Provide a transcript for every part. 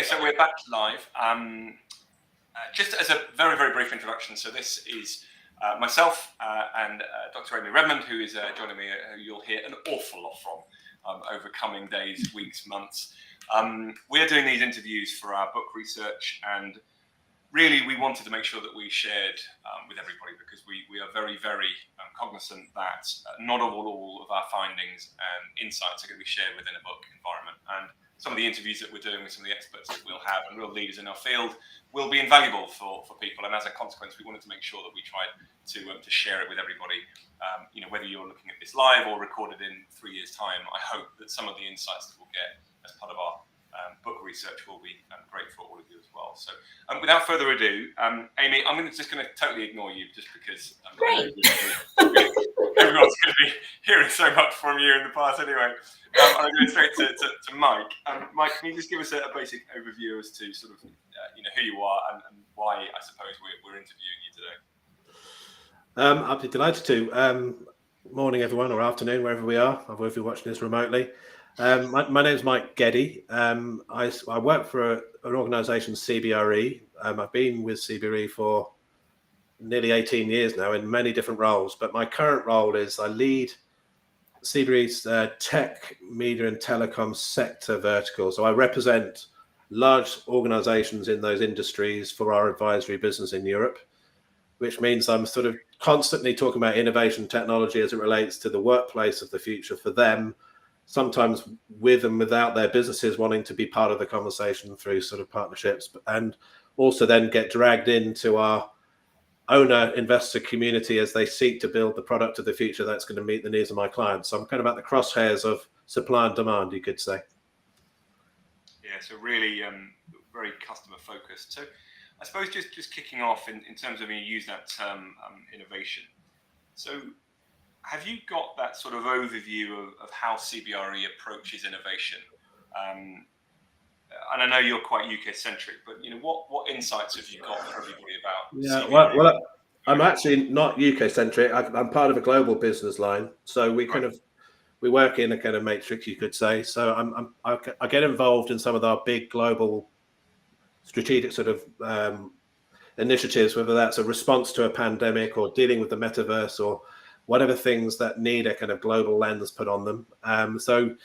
so we're back live. Just as a very, very brief introduction, so this is myself and Dr. Amy Redmond, who is joining me, who you'll hear an awful lot from over coming days, weeks, months. We're doing these interviews for our book research, and really we wanted to make sure that we shared with everybody, because we are very, very cognizant that not all of our findings and insights are going to be shared within a book environment. And some of the interviews that we're doing with some of the experts that we'll have and real leaders in our field will be invaluable for people. And as a consequence, we wanted to make sure that we tried to share it with everybody. Whether you're looking at this live or recorded in 3 years' time, I hope that some of the insights that we'll get as part of our book research will be great for all of you as well. So without further ado, Amy, I'm just going to totally ignore you, just because everyone's going to be hearing so much from you in the past anyway. I'm going straight to Mike. Mike, can you just give us a basic overview as to sort of who you are and why, I suppose, we're interviewing you today? I'd be delighted to. Morning, everyone, or afternoon, wherever we are. I've if you're watching this remotely. My name is Mike Gedye. I work for an organisation, CBRE. I've been with CBRE for nearly 18 years now in many different roles, but my current role is I lead CBRE's tech, media and telecom sector vertical. So I represent large organisations in those industries for our advisory business in Europe, which means I'm sort of constantly talking about innovation technology as it relates to the workplace of the future for them, sometimes with and without their businesses wanting to be part of the conversation through sort of partnerships, and also then get dragged into our owner investor community as they seek to build the product of the future that's going to meet the needs of my clients. So I'm kind of at the crosshairs of supply and demand, you could say. Yeah, so really very customer focused. So I suppose just kicking off in terms of, you use that term innovation. So have you got that sort of overview of how CBRE approaches innovation? And I know you're quite UK centric, but what insights have you got for everybody about? Yeah, well, I'm actually not UK centric. I'm part of a global business line, so we we work in a kind of matrix, you could say. So I get involved in some of our big global strategic sort of initiatives, whether that's a response to a pandemic or dealing with the metaverse or whatever things that need a kind of global lens put on them. So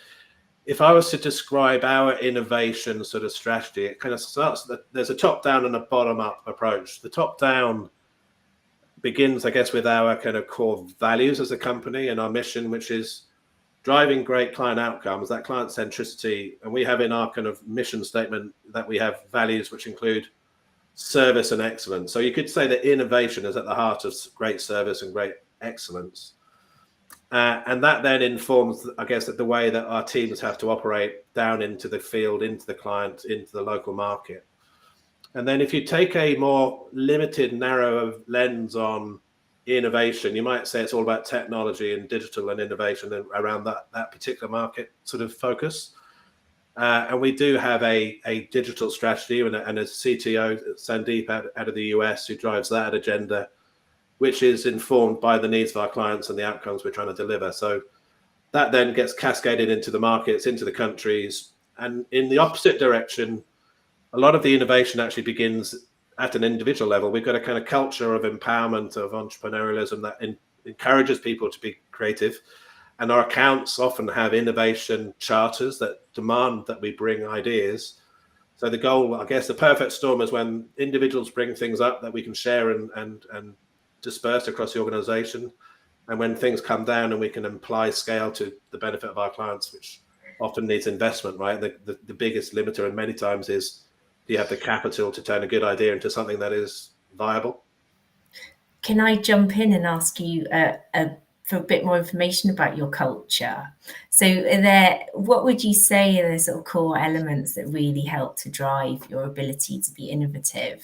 if I was to describe our innovation sort of strategy, it kind of starts that there's a top-down and a bottom-up approach. The top-down begins, I guess, with our kind of core values as a company and our mission, which is driving great client outcomes, that client centricity. And we have in our kind of mission statement that we have values which include service and excellence. So you could say that innovation is at the heart of great service and great excellence. And that then informs, I guess, the way that our teams have to operate down into the field, into the client, into the local market. And then if you take a more limited, narrow lens on innovation, you might say it's all about technology and digital and innovation and around that particular market sort of focus. And we do have a digital strategy and a CTO, Sandeep, out of the US, who drives that agenda, which is informed by the needs of our clients and the outcomes we're trying to deliver. So that then gets cascaded into the markets, into the countries. And in the opposite direction, a lot of the innovation actually begins at an individual level. We've got a kind of culture of empowerment, of entrepreneurialism that encourages people to be creative. And our accounts often have innovation charters that demand that we bring ideas. So the goal, I guess, the perfect storm is when individuals bring things up that we can share and dispersed across the organization, and when things come down and we can apply scale to the benefit of our clients, which often needs investment, right? The biggest limiter and many times is, do you have the capital to turn a good idea into something that is viable? Can I jump in and ask you for a bit more information about your culture? So what would you say are the sort of core elements that really help to drive your ability to be innovative?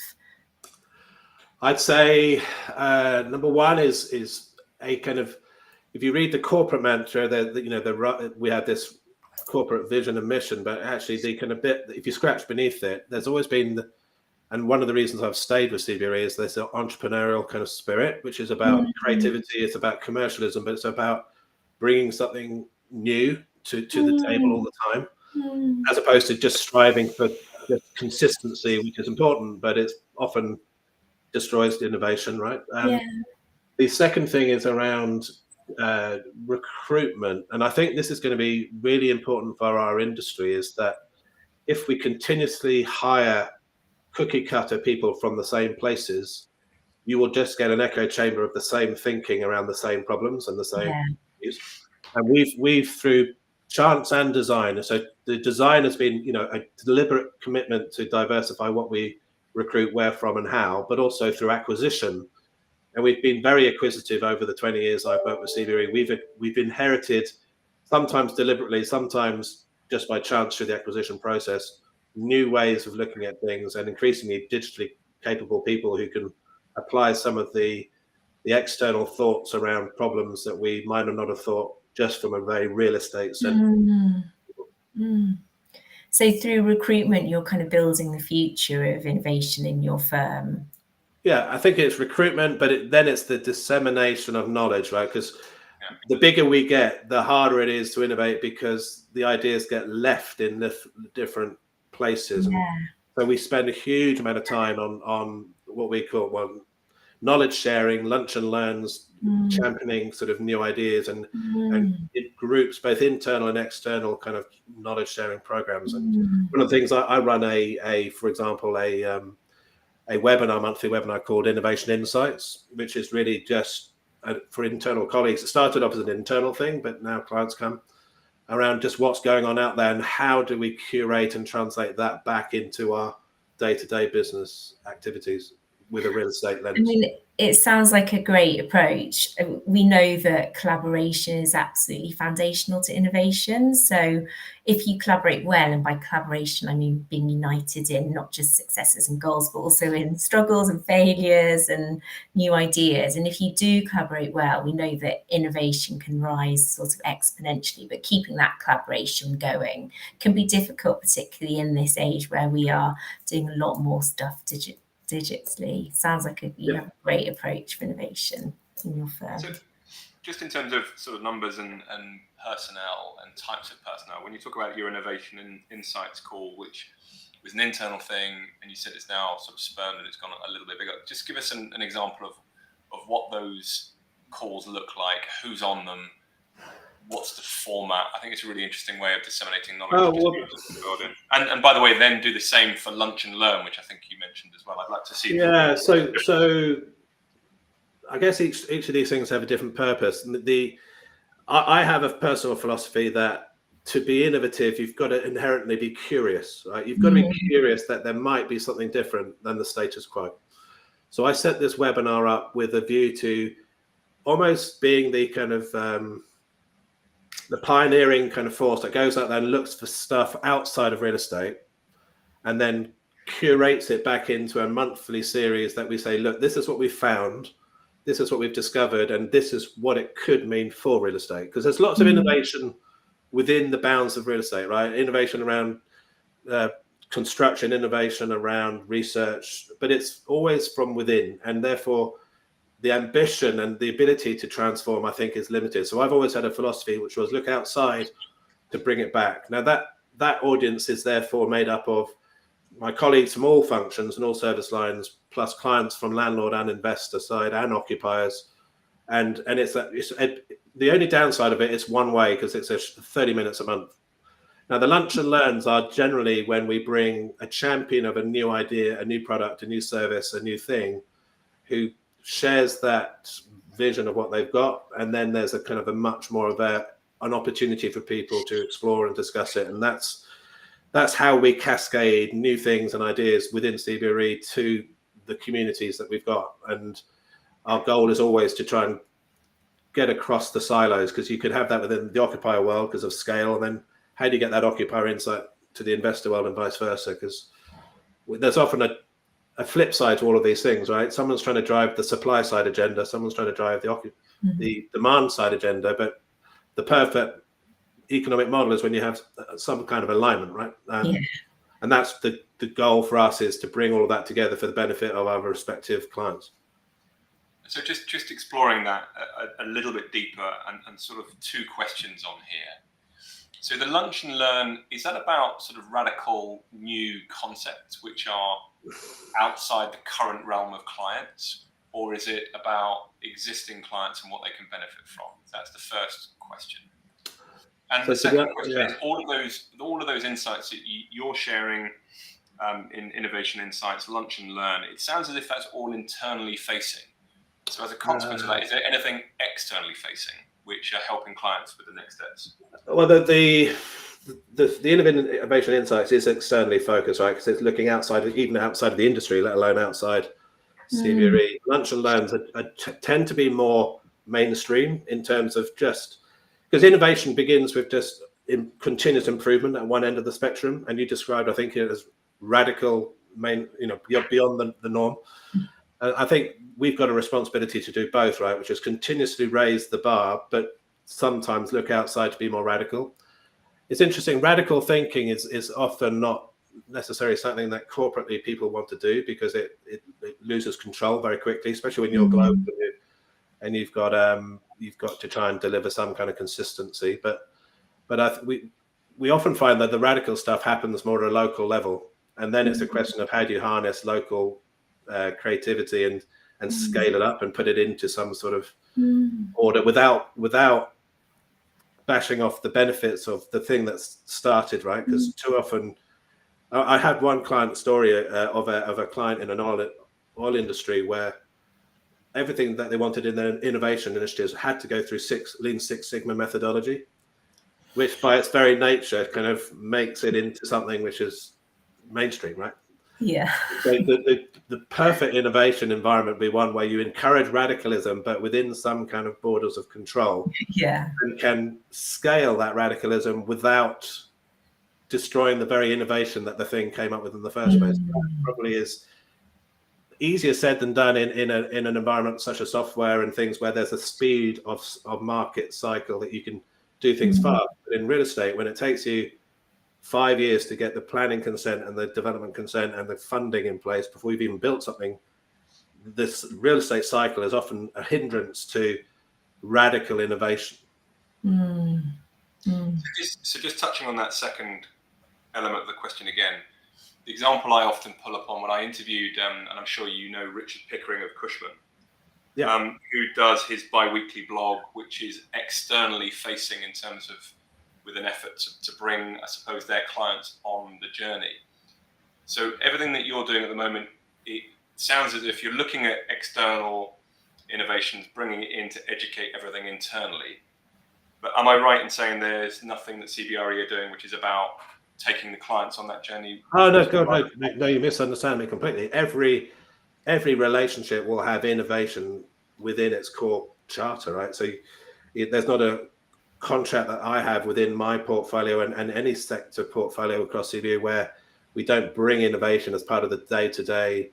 I'd say number one is a kind of, if you read the corporate mantra, we have this corporate vision and mission, but actually the kind of bit, if you scratch beneath it, there's always been, and one of the reasons I've stayed with CBRE is this entrepreneurial kind of spirit, which is about creativity, it's about commercialism, but it's about bringing something new to the table all the time, as opposed to just striving for just consistency, which is important, but it's often destroys the innovation, right? Yeah. The second thing is around recruitment, and I think this is going to be really important for our industry, is that if we continuously hire cookie cutter people from the same places, you will just get an echo chamber of the same thinking around the same problems and the same issues. And we've through chance and design. So the design has been, a deliberate commitment to diversify what we recruit, where from and how, but also through acquisition. And we've been very acquisitive over the 20 years I've worked with CBRE. We've inherited, sometimes deliberately, sometimes just by chance through the acquisition process, new ways of looking at things, and increasingly digitally capable people who can apply some of the external thoughts around problems that we might have not have thought just from a very real estate sense. So through recruitment, you're kind of building the future of innovation in your firm. Yeah, I think it's recruitment, but then it's the dissemination of knowledge, right? Because the bigger we get, the harder it is to innovate, because the ideas get left in the different places. And so we spend a huge amount of time on what we call knowledge sharing, lunch and learns, championing sort of new ideas, and in groups, both internal and external, kind of knowledge sharing programs. And one of the things I run for example, a monthly webinar called Innovation Insights, which is really just for internal colleagues. It started off as an internal thing, but now clients come around just what's going on out there and how do we curate and translate that back into our day-to-day business activities with a real estate lens. I mean, it sounds like a great approach. We know that collaboration is absolutely foundational to innovation. So if you collaborate well, and by collaboration, I mean being united in not just successes and goals, but also in struggles and failures and new ideas. And if you do collaborate well, we know that innovation can rise sort of exponentially, but keeping that collaboration going can be difficult, particularly in this age where we are doing a lot more stuff digitally. Sounds like you have a great approach for innovation in your firm. So just in terms of sort of numbers and personnel and types of personnel, when you talk about your innovation and insights call, which was an internal thing, and you said it's now sort of spurned and it's gone a little bit bigger, just give us an example of what those calls look like, who's on them, what's the format. I think it's a really interesting way of disseminating knowledge. And by the way, then do the same for lunch and learn, which I think you mentioned as well. I'd like to see. Yeah, so I guess each of these things have a different purpose. I have a personal philosophy that to be innovative, you've got to inherently be curious, right? You've got to be curious that there might be something different than the status quo. So I set this webinar up with a view to almost being the kind of the pioneering kind of force that goes out there and looks for stuff outside of real estate and then curates it back into a monthly series that we say, look, this is what we found, this is what we've discovered, and this is what it could mean for real estate. Because there's lots of innovation within the bounds of real estate, right? Innovation around construction, innovation around research, but it's always from within, and therefore the ambition and the ability to transform, I think, is limited. So I've always had a philosophy which was look outside to bring it back. Now that audience is therefore made up of my colleagues from all functions and all service lines, plus clients from landlord and investor side and occupiers. And it's the only downside of it is one way, because it's 30 minutes a month. Now the lunch and learns are generally when we bring a champion of a new idea, a new product, a new service, a new thing, who shares that vision of what they've got, and then there's a kind of a much more of an opportunity for people to explore and discuss it. And that's how we cascade new things and ideas within CBRE to the communities that we've got. And our goal is always to try and get across the silos, because you could have that within the occupier world because of scale, and then how do you get that occupier insight to the investor world and vice versa? Because there's often a flip side to all of these things, right? Someone's trying to drive the supply side agenda, someone's trying to drive the demand side agenda, but the perfect economic model is when you have some kind of alignment, right? And that's the goal for us, is to bring all of that together for the benefit of our respective clients. So just exploring that a little bit deeper, and sort of two questions on here. So the lunch and learn, is that about sort of radical new concepts which are outside the current realm of clients, or is it about existing clients and what they can benefit from? That's the first question. And So the second question is all of those insights that you're sharing in Innovation Insights, Lunch and Learn. It sounds as if that's all internally facing. So as a consequence of that, is there anything externally facing which are helping clients with the next steps? Well, the Innovation Insights is externally focused, right? Because it's looking even outside of the industry, let alone outside CBRE. Lunch and Learns tend to be more mainstream in terms of just because innovation begins with just continuous improvement at one end of the spectrum, and you described, I think, it as radical, beyond the norm. I think we've got a responsibility to do both, right? Which is continuously raise the bar, but sometimes look outside to be more radical. It's interesting. Radical thinking is often not necessarily something that corporately people want to do because it loses control very quickly, especially when you're global and you've got to try and deliver some kind of consistency. But we often find that the radical stuff happens more at a local level, and then it's a question of how do you harness local creativity and scale it up and put it into some sort of order without bashing off the benefits of the thing that's started, right? Because too often, I had one client story of a client in an oil industry where everything that they wanted in their innovation initiatives had to go through Lean Six Sigma methodology, which by its very nature kind of makes it into something which is mainstream, right? Yeah. So the perfect innovation environment would be one where you encourage radicalism, but within some kind of borders of control. Yeah. And can scale that radicalism without destroying the very innovation that the thing came up with in the first place. That probably is easier said than done in an environment such as software and things where there's a speed of market cycle that you can do things fast. But in real estate, when it takes you 5 years to get the planning consent and the development consent and the funding in place before you've even built something, this real estate cycle is often a hindrance to radical innovation. So just touching on that second element of the question again, the example I often pull upon when I interviewed, and I'm sure you know Richard Pickering of Cushman, who does his bi-weekly blog, which is externally facing in terms of with an effort to bring, I suppose, their clients on the journey. So everything that you're doing at the moment, it sounds as if you're looking at external innovations, bringing it in to educate everything internally. But am I right in saying there's nothing that CBRE are doing which is about taking the clients on that journey? Oh no, God, no, you misunderstand me completely. Every relationship will have innovation within its core charter, right? So there's not a contract that I have within my portfolio and any sector portfolio across CBRE where we don't bring innovation as part of the day-to-day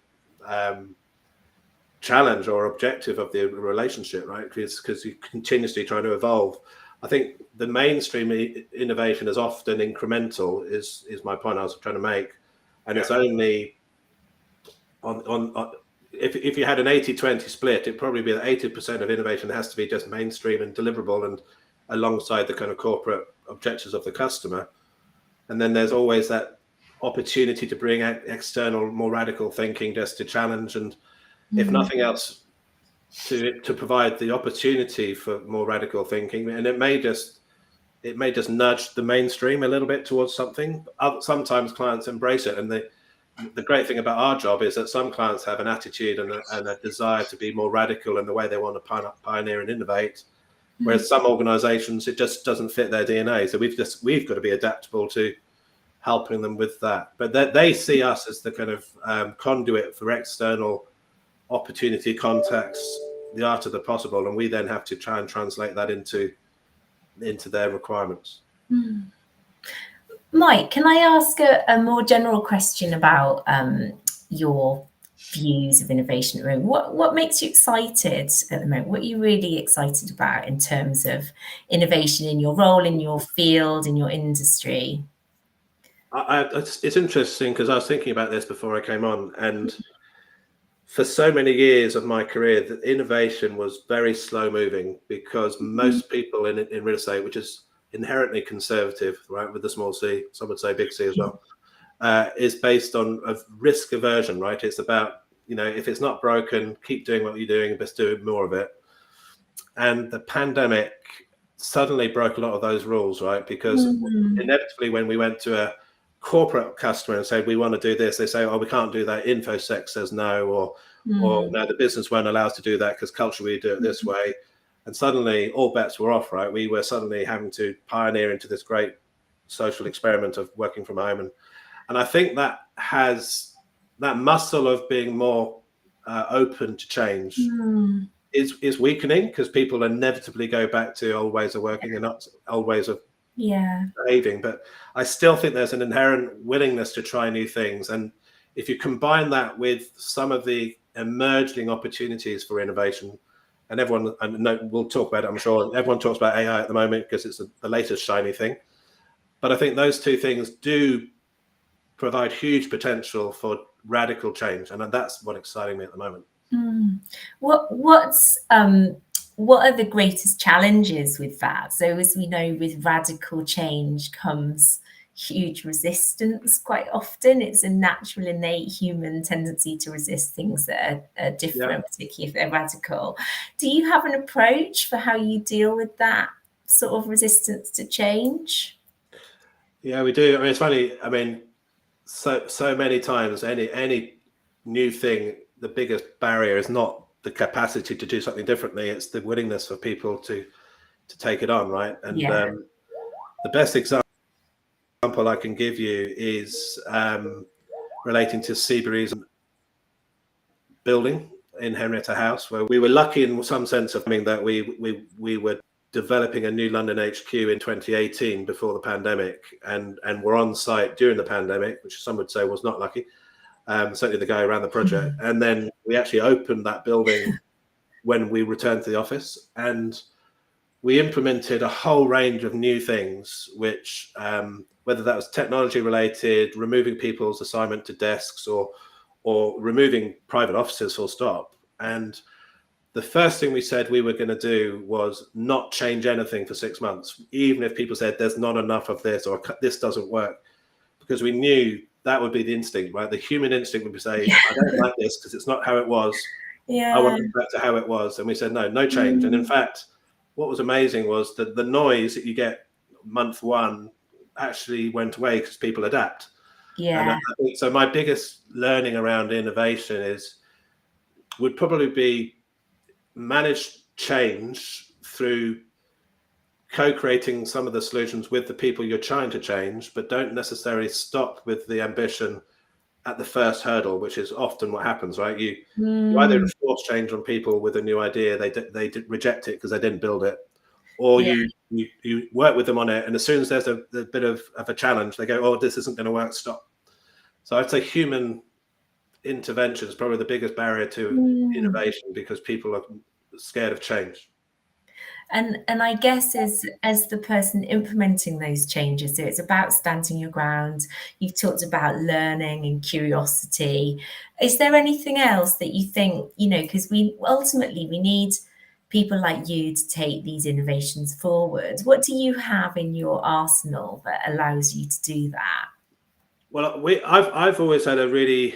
challenge or objective of the relationship, right? Because you're continuously trying to evolve. I think the mainstream innovation is often incremental, is my point I was trying to make. And it's only on if you had an 80-20 split, it'd probably be that 80% of innovation has to be just mainstream and deliverable and alongside the kind of corporate objectives of the customer. And then there's always that opportunity to bring out external, more radical thinking just to challenge and, if nothing else, to provide the opportunity for more radical thinking. And it may just nudge the mainstream a little bit towards something. Sometimes clients embrace it. And the great thing about our job is that some clients have an attitude and a desire to be more radical in the way they want to pioneer and innovate. Whereas some organizations, it just doesn't fit their DNA. So we've got to be adaptable to helping them with that. But they see us as the kind of conduit for external opportunity, contacts, the art of the possible. And we then have to try and translate that into their requirements. Mike, can I ask a more general question about your views of innovation at the moment? What makes you excited at the moment? What are you really excited about in terms of innovation in your role, in your field, in your industry? It's interesting because I was thinking about this before I came on, and for so many years of my career, the innovation was very slow moving because most people in real estate, which is inherently conservative, right, with the small c, some would say big C as well, is based on a risk aversion, right? It's about, if it's not broken, keep doing what you're doing, best do more of it. And the pandemic suddenly broke a lot of those rules, right? Because inevitably, when we went to a corporate customer and said, we want to do this, they say, oh, we can't do that. InfoSec says no, or no, the business won't allow us to do that because culturally we do it this way. And suddenly all bets were off, right? We were suddenly having to pioneer into this great social experiment of working from home. And I think that has that muscle of being more open to change is weakening, because people inevitably go back to old ways of working and not old ways of behaving. But I still think there's an inherent willingness to try new things. And if you combine that with some of the emerging opportunities for innovation, and everyone, and we'll talk about it, I'm sure, everyone talks about AI at the moment because it's the latest shiny thing. But I think those two things do provide huge potential for radical change. And that's what's exciting me at the moment. What are the greatest challenges with that? So as we know, with radical change comes huge resistance quite often. It's a natural, innate human tendency to resist things that are different, particularly if they're radical. Do you have an approach for how you deal with that sort of resistance to change? Yeah, we do. I mean, it's funny. I mean, so many times any new thing, the biggest barrier is not the capacity to do something differently, it's the willingness for people to take it on, right? And the best example I can give you is relating to CBRE's building in Henrietta House, where we were lucky in some sense of that we were developing a new London HQ in 2018 before the pandemic, and were on site during the pandemic, which some would say was not lucky. Certainly the guy around the project. And then we actually opened that building when we returned to the office, and we implemented a whole range of new things, which whether that was technology related, removing people's assignment to desks, or removing private offices full stop. And the first thing we said we were going to do was not change anything for 6 months, even if people said there's not enough of this or this doesn't work, because we knew that would be the instinct, right? The human instinct would be say, I don't like this because it's not how it was. I want it back to how it was. And we said, no change. And in fact, what was amazing was that the noise that you get month one actually went away because people adapt. And I think, so my biggest learning around innovation would probably be manage change through co-creating some of the solutions with the people you're trying to change, but don't necessarily stop with the ambition at the first hurdle, which is often what happens, right? You either enforce change on people with a new idea, they reject it because they didn't build it, or you work with them on it, and as soon as there's a bit of a challenge, they go, oh, this isn't going to work, stop. So I'd say human intervention is probably the biggest barrier to innovation, because people are scared of change. And I guess as the person implementing those changes, so it's about standing your ground. You've talked about learning and curiosity. Is there anything else that you think, because we ultimately need people like you to take these innovations forward? What do you have in your arsenal that allows you to do that? Well, I've always had a really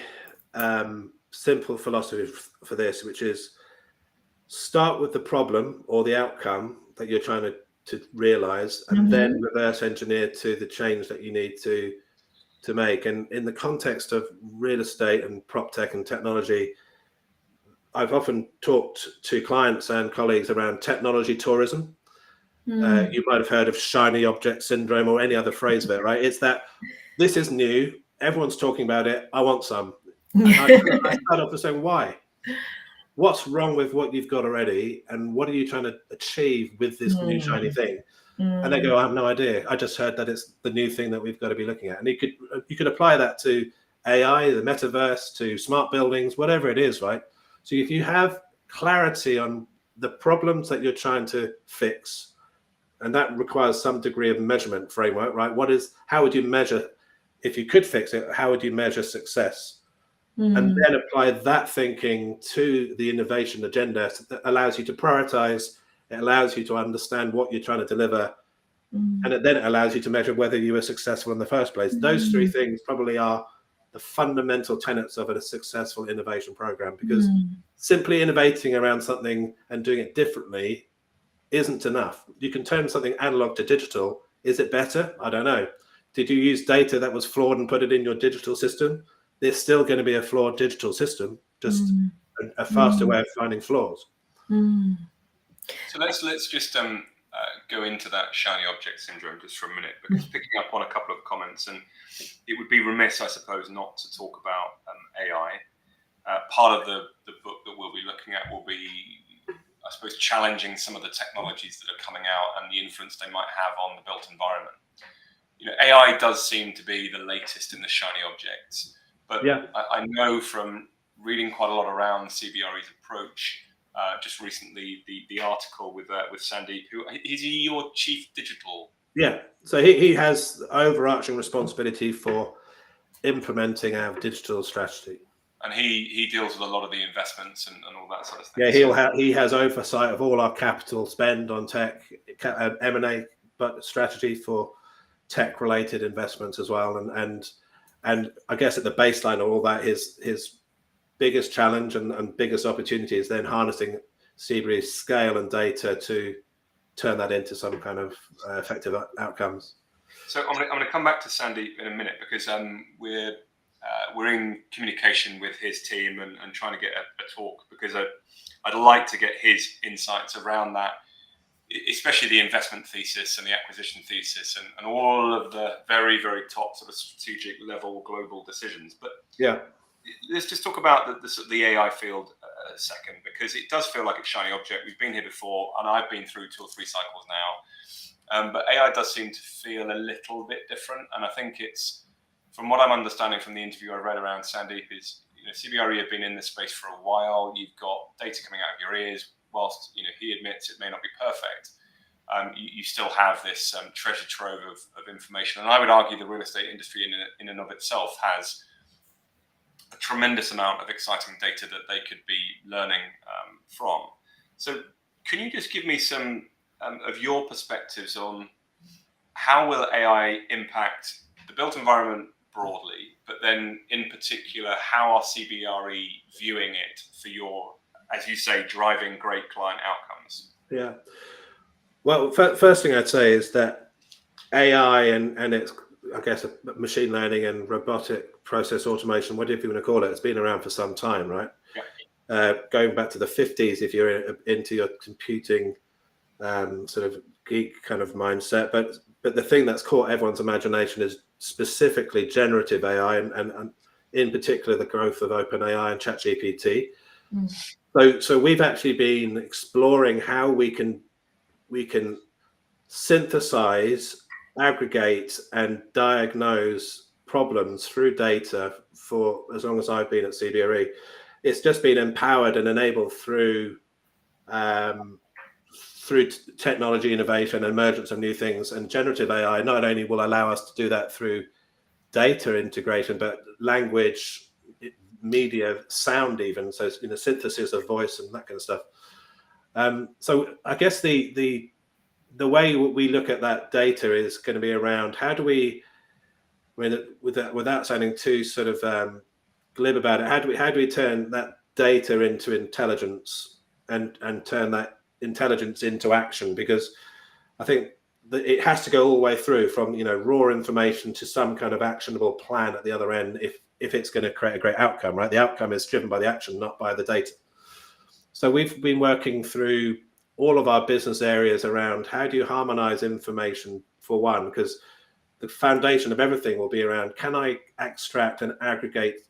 simple philosophy for this, which is start with the problem or the outcome that you're trying to realize, and then reverse engineer to the change that you need to make. And in the context of real estate and prop tech and technology, I've often talked to clients and colleagues around technology tourism. You might have heard of shiny object syndrome or any other phrase of it, right? It's that this is new, everyone's talking about it, I want some. I start off with saying, why? What's wrong with what you've got already, and what are you trying to achieve with this new shiny thing? And they go, I have no idea. I just heard that it's the new thing that we've got to be looking at. And you could apply that to AI, the metaverse, to smart buildings, whatever it is, right? So if you have clarity on the problems that you're trying to fix, and that requires some degree of measurement framework, right? How would you measure, if you could fix it, how would you measure success? And then apply that thinking to the innovation agenda that allows you to prioritize. It allows you to understand what you're trying to deliver And then it allows you to measure whether you were successful in the first place. Those three things probably are the fundamental tenets of a successful innovation program, because simply innovating around something and doing it differently isn't enough. You can turn something analog to digital. Is it better? I don't know. Did you use data that was flawed and put it in your digital system? There's still going to be a flawed digital system, just a faster way of finding flaws. So let's just go into that shiny object syndrome just for a minute, because picking up on a couple of comments, and it would be remiss, I suppose, not to talk about AI. Part of the book that we'll be looking at will be, I suppose, challenging some of the technologies that are coming out and the influence they might have on the built environment. AI does seem to be the latest in the shiny objects, but I know from reading quite a lot around CBRE's approach, just recently the article with Sandeep, who is he your chief digital? Yeah, so he has overarching responsibility for implementing our digital strategy. And he deals with a lot of the investments and all that sort of thing. Yeah, he has oversight of all our capital spend on tech, M&A, but strategy for tech-related investments as well. And I guess at the baseline of all that, his biggest challenge and biggest opportunity is then harnessing CBRE's scale and data to turn that into some kind of effective outcomes. So I'm going to come back to Sandeep in a minute, because we're in communication with his team and trying to get a talk, because I'd like to get his insights around that, especially the investment thesis and the acquisition thesis and all of the very, very top sort of strategic level global decisions. But let's just talk about the AI field a second, because it does feel like a shiny object. We've been here before, and I've been through 2 or 3 cycles now. But AI does seem to feel a little bit different. And I think it's, from what I'm understanding from the interview I read around Sandeep, is CBRE have been in this space for a while. You've got data coming out of your ears. Whilst he admits it may not be perfect, you still have this treasure trove of information. And I would argue the real estate industry in and of itself has a tremendous amount of exciting data that they could be learning from. So can you just give me some of your perspectives on how will AI impact the built environment broadly, but then in particular, how are CBRE viewing it for your, as you say, driving great client outcomes? Yeah. Well, first thing I'd say is that AI and its, I guess, machine learning and robotic process automation, whatever you want to call it, it's been around for some time, right? Yeah. Going back to the 50s, if you're into your computing sort of geek kind of mindset. But the thing that's caught everyone's imagination is specifically generative AI and in particular the growth of OpenAI and ChatGPT. So we've actually been exploring how we can synthesize, aggregate, and diagnose problems through data for as long as I've been at CBRE. It's just been empowered and enabled through technology innovation and emergence of new things. And generative AI not only will allow us to do that through data integration, but language, media, sound, even so, synthesis of voice and that kind of stuff. So I guess the way we look at that data is going to be around how do we, without sounding too sort of glib about it, how do we turn that data into intelligence and turn that intelligence into action? Because I think that it has to go all the way through from raw information to some kind of actionable plan at the other end if it's going to create a great outcome, right? The outcome is driven by the action, not by the data. So we've been working through all of our business areas around how do you harmonize information, for one, because the foundation of everything will be around, can I extract and aggregate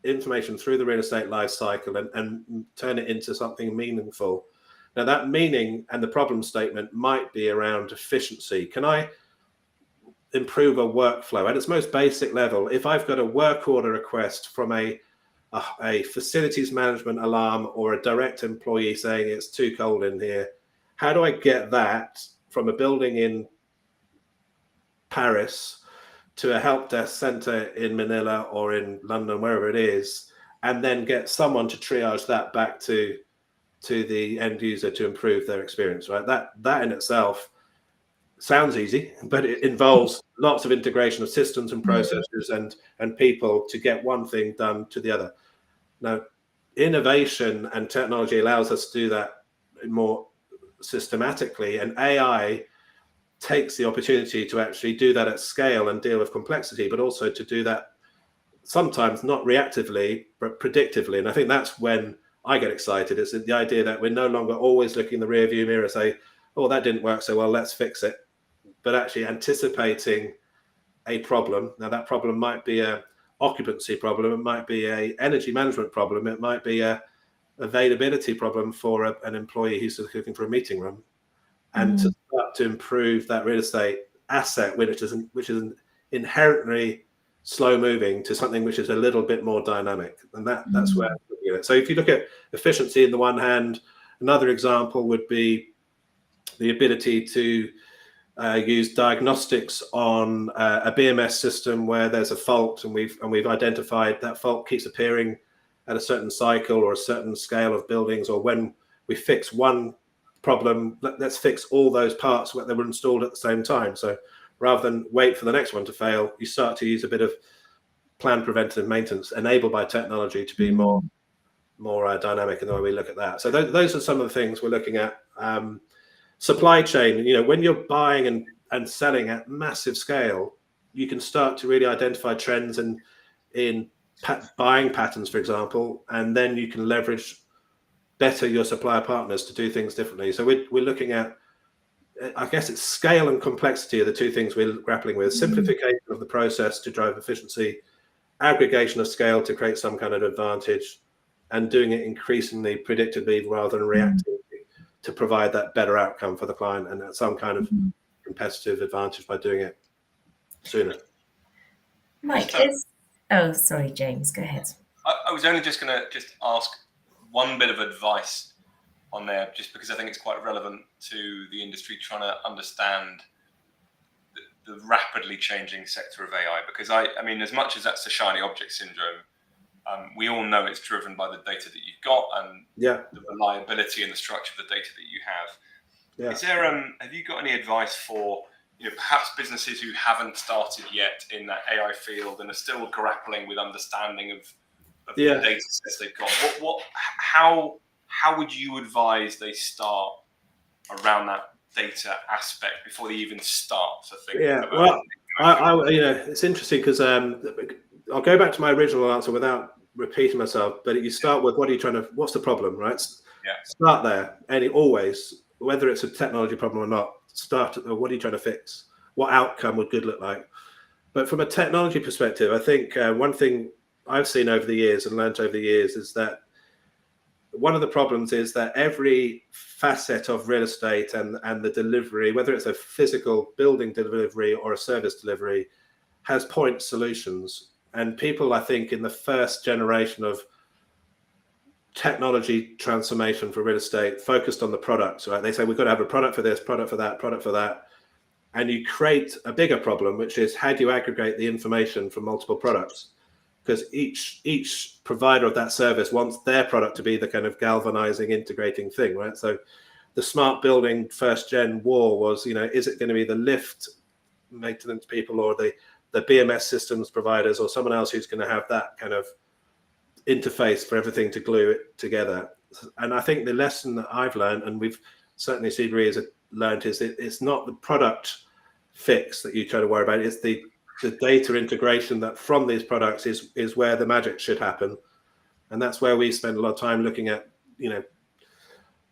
information through the real estate life cycle and turn it into something meaningful? Now that meaning and the problem statement might be around efficiency. Can I improve a workflow at its most basic level? If I've got a work order request from a facilities management alarm or a direct employee saying it's too cold in here, how do I get that from a building in Paris to a help desk center in Manila or in London, wherever it is, and then get someone to triage that back to the end user to improve their experience, right? That in itself, sounds easy, but it involves lots of integration of systems and processes and people to get one thing done to the other. Now, innovation and technology allows us to do that more systematically, and AI takes the opportunity to actually do that at scale and deal with complexity, but also to do that sometimes not reactively, but predictively. And I think that's when I get excited. It's the idea that we're no longer always looking in the rear view mirror and say, oh, that didn't work so well, let's fix it. But actually anticipating a problem. Now, that problem might be a occupancy problem, it might be a energy management problem, it might be a availability problem for an employee who's looking for a meeting room, and to start to improve that real estate asset, which is inherently slow moving, to something which is a little bit more dynamic. And that's where I'm looking at it. So if you look at efficiency in the one hand, another example would be the ability to use diagnostics on a BMS system where there's a fault, and we've identified that fault keeps appearing at a certain cycle or a certain scale of buildings, or when we fix one problem, let's fix all those parts that were installed at the same time. So rather than wait for the next one to fail, you start to use a bit of planned preventative maintenance enabled by technology to be more dynamic in the way we look at that. So those are some of the things we're looking at. Supply chain, when you're buying and selling at massive scale, you can start to really identify trends in buying patterns, for example, and then you can leverage better your supplier partners to do things differently. So we're looking at, I guess it's scale and complexity are the two things we're grappling with. Simplification of the process to drive efficiency, aggregation of scale to create some kind of advantage, and doing it increasingly predictably rather than reactively to provide that better outcome for the client and some kind of competitive advantage by doing it sooner. Mike, oh, sorry, James, go ahead. I was only just going to ask one bit of advice on there, just because I think it's quite relevant to the industry trying to understand the rapidly changing sector of AI. Because I mean, as much as that's the shiny object syndrome, we all know it's driven by the data that you've got and the reliability and the structure of the data that you have. Yeah. Is there have you got any advice for perhaps businesses who haven't started yet in that AI field and are still grappling with understanding of the data sets they've got? How would you advise they start around that data aspect before they even start to think about it? It's interesting because I'll go back to my original answer without repeating myself, but you start with what's the problem, right? Start there, and always, whether it's a technology problem or not, start at what are you trying to fix? What outcome would good look like? But from a technology perspective, I think one thing I've seen over the years and learned over the years is that one of the problems is that every facet of real estate and the delivery, whether it's a physical building delivery or a service delivery, has point solutions. And people, I think, in the first generation of technology transformation for real estate focused on the products, right? They say, we've got to have a product for this, product for that, product for that. And you create a bigger problem, which is how do you aggregate the information from multiple products? Because each provider of that service wants their product to be the kind of galvanizing, integrating thing, right? So the smart building first gen war was, is it going to be the lift maintenance people or the BMS systems providers or someone else who's going to have that kind of interface for everything to glue it together? And I think the lesson that I've learned, and we've certainly CBRE has learned, is it's not the product fix that you try to worry about. It's the data integration that from these products is where the magic should happen. And that's where we spend a lot of time looking at,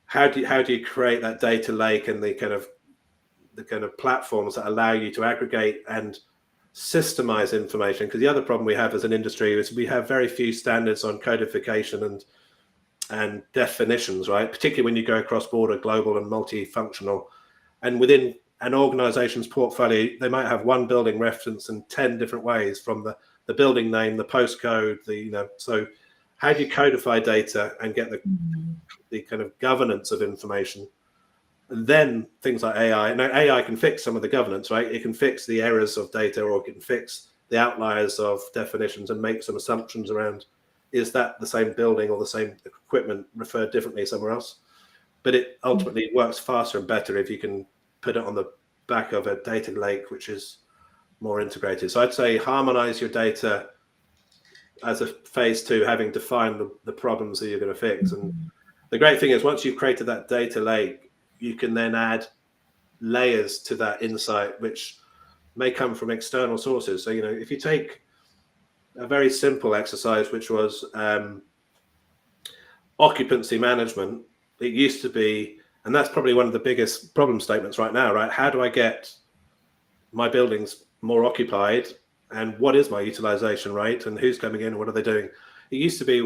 how do you create that data lake and the kind of platforms that allow you to aggregate and systemize information. Because the other problem we have as an industry is we have very few standards on codification and definitions, right? Particularly when you go across border, global and multifunctional. And within an organization's portfolio, they might have one building reference in 10 different ways, from the building name, the postcode, so how do you codify data and get the kind of governance of information? And then things like AI. Now, AI can fix some of the governance, right? It can fix the errors of data, or it can fix the outliers of definitions and make some assumptions around, is that the same building or the same equipment referred differently somewhere else? But it ultimately works faster and better if you can put it on the back of a data lake, which is more integrated. So I'd say harmonize your data as a phase 2, having defined the problems that you're going to fix. And the great thing is, once you've created that data lake, you can then add layers to that insight, which may come from external sources. So, if you take a very simple exercise, which was occupancy management, it used to be, and that's probably one of the biggest problem statements right now, right? How do I get my buildings more occupied, and what is my utilization rate, and who's coming in and what are they doing? It used to be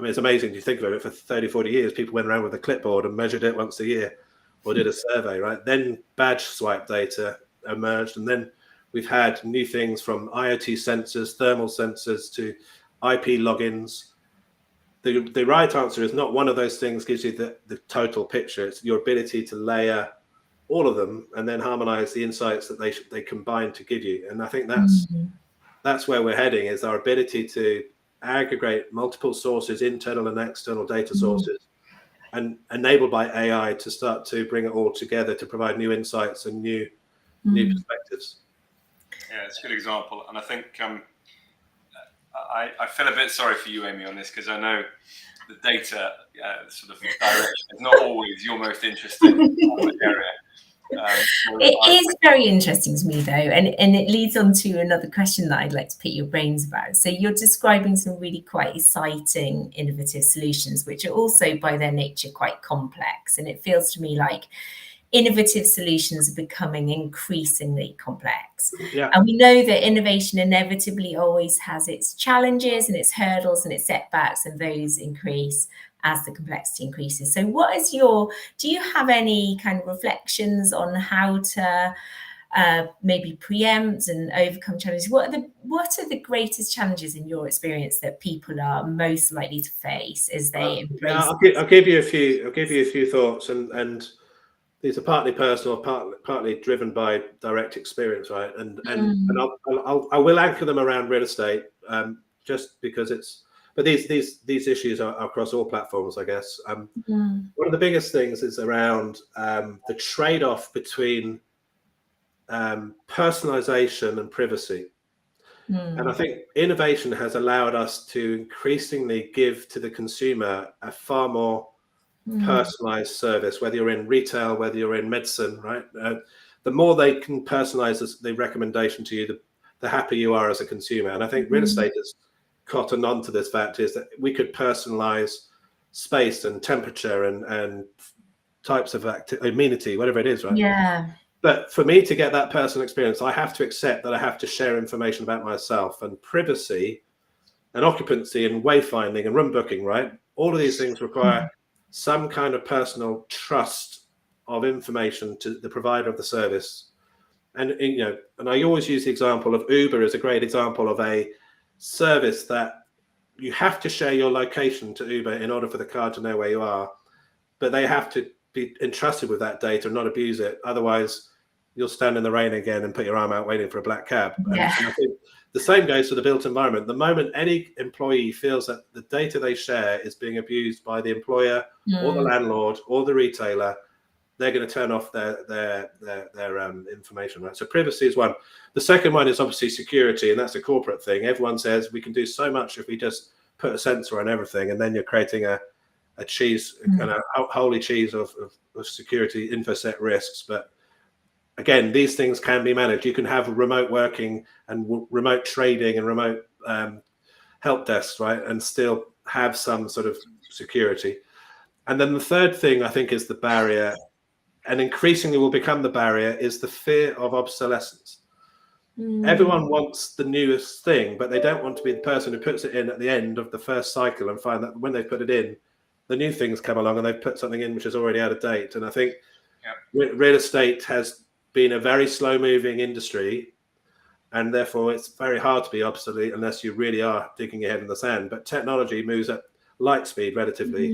it's amazing to think about it, for 30, 40 years, people went around with a clipboard and measured it once a year or did a survey, right? Then badge swipe data emerged, and then we've had new things from IoT sensors, thermal sensors, to IP logins. The right answer is not one of those things gives you the total picture. It's your ability to layer all of them and then harmonize the insights that they combine to give you. And I think that's where we're heading, is our ability to aggregate multiple sources, internal and external data sources, and enabled by AI to start to bring it all together to provide new insights and new perspectives. Yeah, it's a good example. And I think I feel a bit sorry for you, Amy, on this, because I know the data sort of direction is not always your most interesting area. It is very interesting to me, though, and it leads on to another question that I'd like to pick your brains about. So you're describing some really quite exciting, innovative solutions, which are also by their nature quite complex. And it feels to me like innovative solutions are becoming increasingly complex. Yeah. And we know that innovation inevitably always has its challenges and its hurdles and its setbacks, and those increase as the complexity increases. So do you have any kind of reflections on how to maybe preempt and overcome challenges? What are the greatest challenges in your experience that people are most likely to face as they embrace? I'll give you a few thoughts, and these are partly personal, partly driven by direct experience, right? And I will anchor them around real estate, just because but these issues are across all platforms, I guess. One of the biggest things is around the trade-off between personalization and privacy. And I think innovation has allowed us to increasingly give to the consumer a far more personalized service, whether you're in retail, whether you're in medicine, right? The more they can personalize the recommendation to you, the happier you are as a consumer. And I think real estate has cottoned on to this fact, is that we could personalize space and temperature and types of amenity, whatever it is, right? Yeah. But for me to get that personal experience, I have to accept that I have to share information about myself, and privacy and occupancy and wayfinding and room booking, right? All of these things require some kind of personal trust of information to the provider of the service. And I always use the example of Uber as a great example of a service that you have to share your location to Uber in order for the car to know where you are, but they have to be entrusted with that data and not abuse it. Otherwise, you'll stand in the rain again and put your arm out waiting for a black cab. Yeah. And I think the same goes for the built environment. The moment any employee feels that the data they share is being abused by the employer or the landlord or the retailer, they're going to turn off their information, right? So privacy is one. The second one is obviously security, and that's a corporate thing. Everyone says we can do so much if we just put a sensor on everything, and then you're creating a cheese, kind of holy cheese of security infosec risks. But again, these things can be managed. You can have remote working and remote trading and remote help desks, right, and still have some sort of security. And then the third thing I think is the barrier, and increasingly will become the barrier, is the fear of obsolescence. Everyone wants the newest thing, but they don't want to be the person who puts it in at the end of the first cycle and find that when they put it in, the new things come along and they've put something in which is already out of date. And I think real estate has been a very slow moving industry, and therefore it's very hard to be obsolete unless you really are digging your head in the sand. But technology moves at light speed relatively.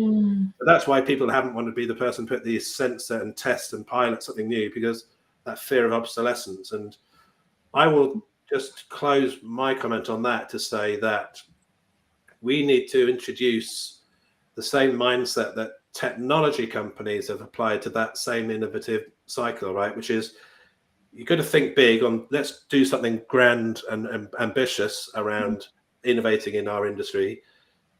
But that's why people haven't wanted to be the person put these sensor and test and pilot something new, because that fear of obsolescence. And I will just close my comment on that to say that we need to introduce the same mindset that technology companies have applied to that same innovative cycle, right? Which is, you've got to think big on, let's do something grand and ambitious around innovating in our industry.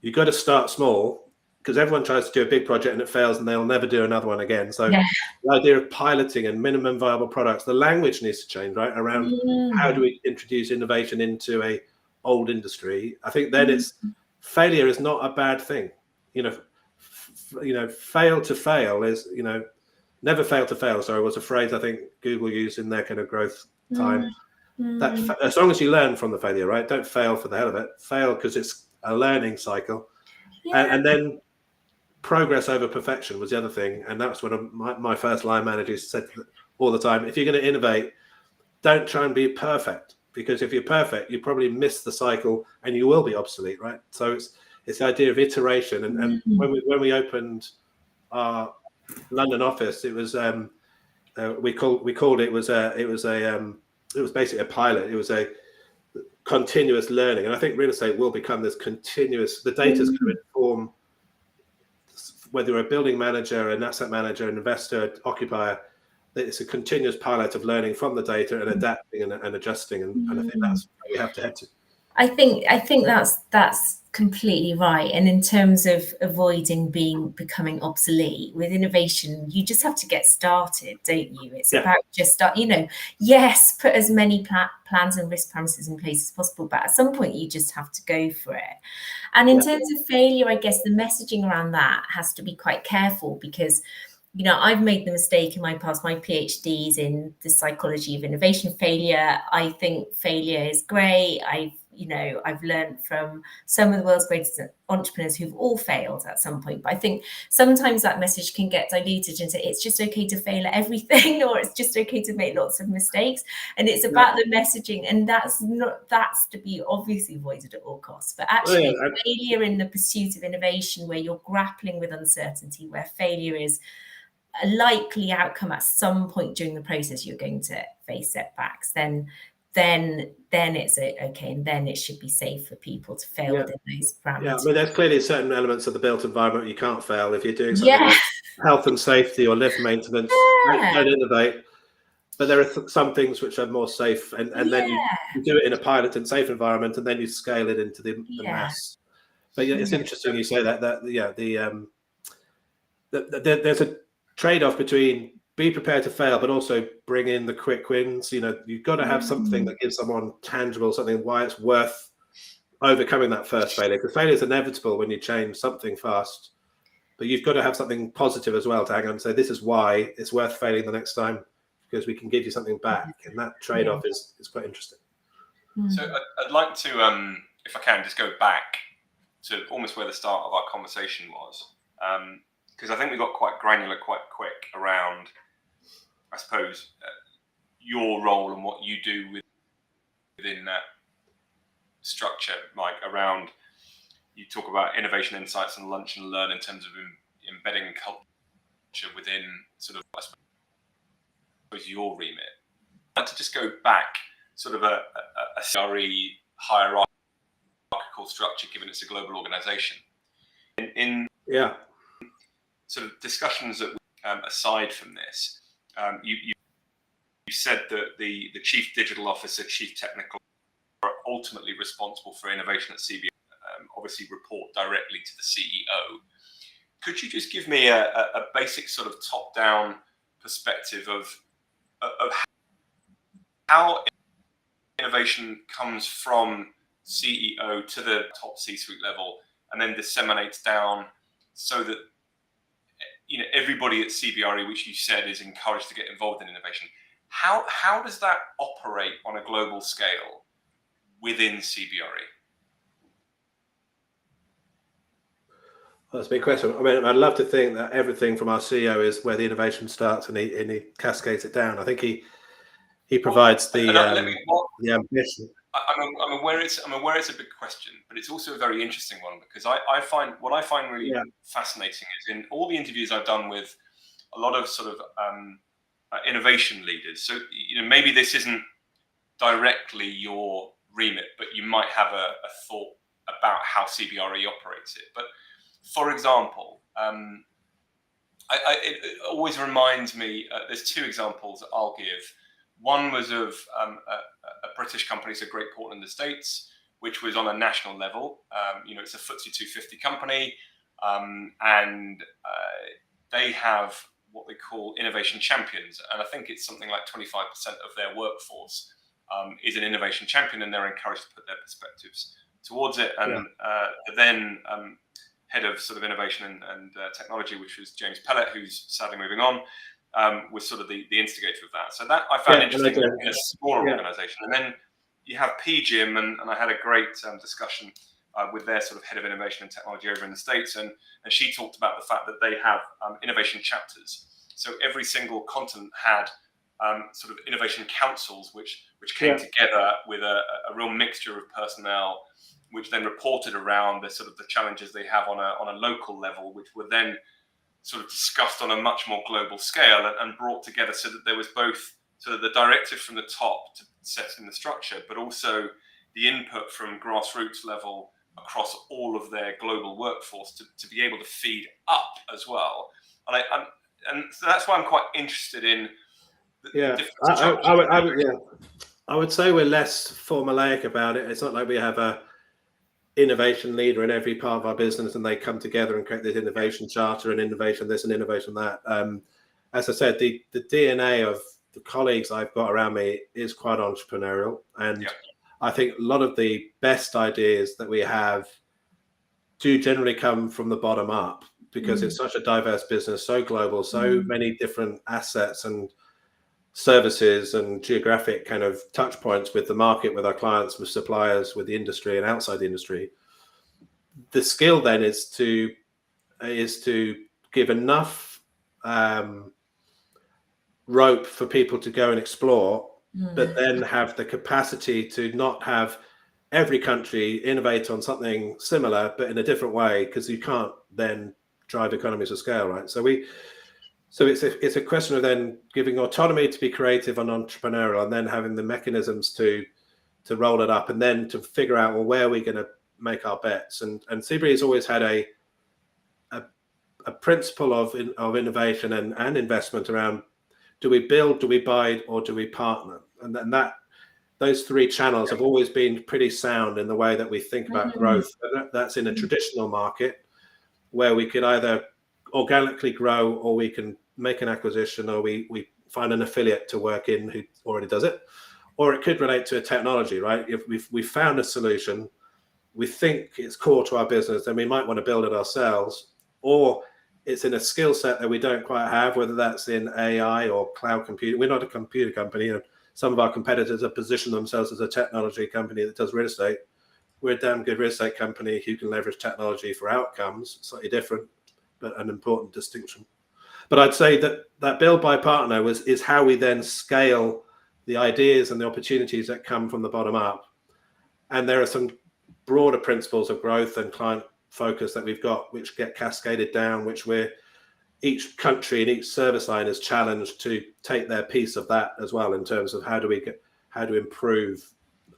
You've got to start small, because everyone tries to do a big project and it fails and they'll never do another one again. So the idea of piloting and minimum viable products, the language needs to change, right? Around how do we introduce innovation into a old industry? I think then it's, failure is not a bad thing. Fail to fail is, never fail to fail, sorry, was a phrase I think Google used in their kind of growth time. That as long as you learn from the failure, right? Don't fail for the hell of it. Fail because it's a learning cycle. And then progress over perfection was the other thing. And that's what my first line managers said all the time. If you're going to innovate, don't try and be perfect, because if you're perfect, you probably miss the cycle and you will be obsolete, right? So it's the idea of iteration. And when we opened our London office, it was we called it was basically a pilot. It was a continuous learning, and I think real estate will become this continuous. The data is going to inform whether you're a building manager, an asset manager, an investor, occupier. It's a continuous pilot of learning from the data and adapting and adjusting, and I think that's where we have to head to. I think that's completely right. And in terms of avoiding becoming obsolete with innovation, you just have to get started, don't you? It's about just start. Yes, put as many plans and risk parameters in place as possible, but at some point you just have to go for it. And in terms of failure, I guess the messaging around that has to be quite careful, because I've made the mistake in my past. My PhD's in the psychology of innovation failure. I think failure is great. I've learned from some of the world's greatest entrepreneurs who've all failed at some point. But I think sometimes that message can get diluted into it's just okay to fail at everything, or it's just okay to make lots of mistakes. And it's about the messaging, and that's to be obviously avoided at all costs. But actually, failure in the pursuit of innovation, where you're grappling with uncertainty, where failure is a likely outcome at some point during the process, you're going to face setbacks, then it's okay, and then it should be safe for people to fail within those parameters. Yeah, I mean, there's clearly certain elements of the built environment you can't fail. If you're doing something like health and safety or lift maintenance, don't innovate. But there are some things which are more safe, and then you do it in a pilot and safe environment, and then you scale it into the mass. But it's interesting you say that there's a trade-off between be prepared to fail, but also bring in the quick wins. You've got to have something that gives someone tangible, something why it's worth overcoming that first failure. Because failure is inevitable when you change something fast, but you've got to have something positive as well to hang on and say, this is why it's worth failing the next time, because we can give you something back. And that trade-off is quite interesting. So I'd like to, if I can, just go back to almost where the start of our conversation was. Because I think we got quite granular quite quick around, I suppose, your role and what you do within that structure, Mike, around, you talk about innovation insights and lunch and learn in terms of embedding culture within sort of, I suppose, your remit. I'd like to just go back, sort of a CBRE hierarchical structure, given it's a global organization. Sort of discussions that aside from this, you said that the chief digital officer, chief technical, are ultimately responsible for innovation at CBRE. Obviously, report directly to the CEO. Could you just give me a basic sort of top-down perspective of how innovation comes from CEO to the top C-suite level and then disseminates down, so that everybody at CBRE, which you said is encouraged to get involved in innovation? How does that operate on a global scale within CBRE? Well, that's a big question. I mean, I'd love to think that everything from our CEO is where the innovation starts, and he cascades it down. I think he provides the ambition. I'm aware it's a big question, but it's also a very interesting one, because I find really fascinating is in all the interviews I've done with a lot of sort of innovation leaders. So maybe this isn't directly your remit, but you might have a thought about how CBRE operates it. But for example, it always reminds me. There's two examples I'll give. One was of a British company, so Great Portland Estates, which was on a national level. It's a FTSE 250 company, and they have what they call innovation champions, and I think it's something like 25% of their workforce is an innovation champion, and they're encouraged to put their perspectives towards it. And the then head of sort of innovation and technology, which was James Pellet, who's sadly moving on, was sort of the instigator of that. So that I found interesting in a smaller organisation. And then you have PGIM, and I had a great discussion with their sort of head of innovation and technology over in the States, and she talked about the fact that they have innovation chapters. So every single continent had sort of innovation councils, which came together with a real mixture of personnel, which then reported around the sort of the challenges they have on a local level, which were then sort of discussed on a much more global scale and brought together, so that there was both sort of the directive from the top to set in the structure, but also the input from grassroots level across all of their global workforce to be able to feed up as well. And so that's why I'm quite interested in the different I would say we're less formulaic about it. It's not like we have a innovation leader in every part of our business and they come together and create this innovation charter and innovation this and innovation that. As I said, the DNA of the colleagues I've got around me is quite entrepreneurial, and I think a lot of the best ideas that we have do generally come from the bottom up, because it's such a diverse business, so global, so many different assets and services and geographic kind of touch points with the market, with our clients, with suppliers, with the industry and outside the industry. The skill then is to give enough rope for people to go and explore, but then have the capacity to not have every country innovate on something similar, but in a different way, because you can't then drive economies of scale, right? So it's a question of then giving autonomy to be creative and entrepreneurial, and then having the mechanisms to roll it up, and then to figure out, well, where are we going to make our bets? And CBRE has always had a principle of innovation and investment around: do we build, do we buy, or do we partner? And then those three channels have always been pretty sound in the way that we think about growth. That's in a traditional market where we could either organically grow, or we can make an acquisition, or we find an affiliate to work in who already does it, or it could relate to a technology, right? If we've found a solution, we think it's core to our business, then we might want to build it ourselves, or it's in a skill set that we don't quite have, whether that's in AI or cloud computing. We're not a computer company. Some of our competitors have positioned themselves as a technology company that does real estate. We're a damn good real estate company who can leverage technology for outcomes, slightly different, but an important distinction. But I'd say that build, buy, partner is how we then scale the ideas and the opportunities that come from the bottom up. And there are some broader principles of growth and client focus that we've got, which get cascaded down, which each country and each service line is challenged to take their piece of that as well, in terms of how to improve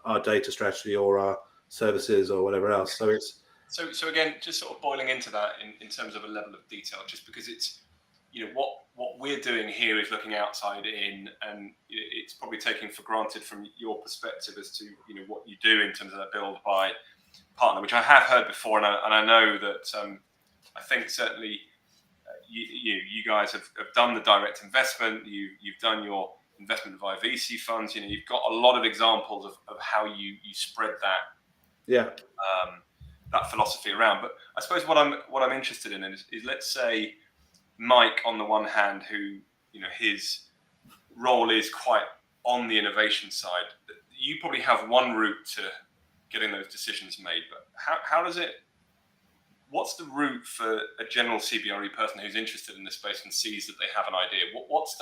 our data strategy or our services or whatever else. So it's so again, just sort of boiling into that in terms of a level of detail, just because it's, what we're doing here is looking outside in, and it's probably taken for granted from your perspective as to what you do in terms of that build, buy, partner, which I have heard before, and I know that I think certainly you guys have done the direct investment, you've done your investment via VC funds, you've got a lot of examples of how you spread that that philosophy around. But I suppose what I'm interested in is let's say Mike, on the one hand, who his role is quite on the innovation side, you probably have one route to getting those decisions made, but how does it? What's the route for a general CBRE person who's interested in this space and sees that they have an idea? What's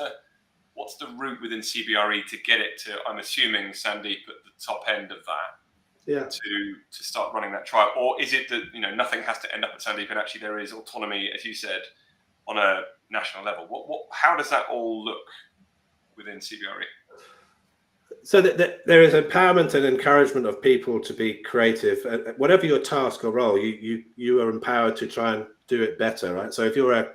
the route within CBRE to get it to, I'm assuming, Sandeep, at the top end of that, to start running that trial? Or is it that nothing has to end up at Sandeep, and actually there is autonomy, as you said, on a national level? How does that all look within CBRE? So that there is empowerment and encouragement of people to be creative. Whatever your task or role, you are empowered to try and do it better, right? So if you're